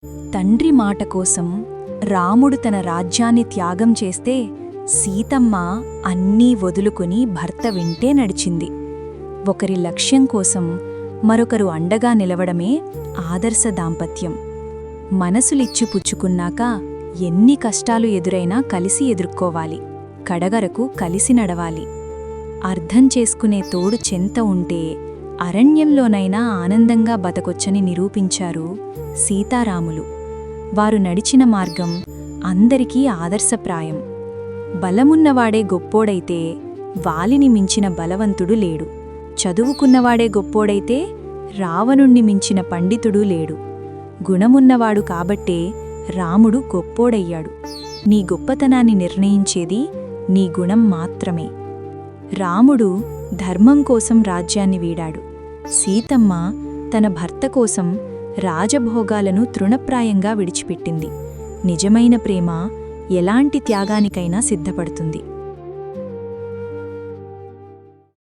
తండ్రి మాట కోసం రాముడు తన రాజ్యాన్ని త్యాగం చేస్తే సీతమ్మ అన్నీ వదులుకుని భర్త వెంటే నడిచింది. ఒకరి లక్ష్యం కోసం మరొకరు అండగా నిలవడమే ఆదర్శ దాంపత్యం. మనసులిచ్చి పుచ్చుకున్నాక ఎన్ని కష్టాలు ఎదురైనా కలిసి ఎదుర్కోవాలి, కడగరకు కలిసి నడవాలి. అర్థం చేసుకునే తోడు చెంత ఉంటే అరణ్యంలోనైనా ఆనందంగా బతకొచ్చని నిరూపించారు సీతారాములు. వారు నడిచిన మార్గం అందరికీ ఆదర్శప్రాయం. బలమున్నవాడే గొప్పోడైతే వాలిని మించిన బలవంతుడు లేడు. చదువుకున్నవాడే గొప్పోడైతే రావణుణ్ణి మించిన పండితుడు లేడు. గుణమున్నవాడు కాబట్టే రాముడు గొప్పోడయ్యాడు. నీ గొప్పతనాన్ని నిర్ణయించేది నీ గుణం మాత్రమే. రాముడు ధర్మం కోసం రాజ్యాన్ని వీడాడు. సీతమ్మ తన భర్త కోసం రాజభోగాలను తృణప్రాయంగా విడిచిపెట్టింది. నిజమైన ప్రేమ ఎలాంటి త్యాగానికైనా సిద్ధపడుతుంది.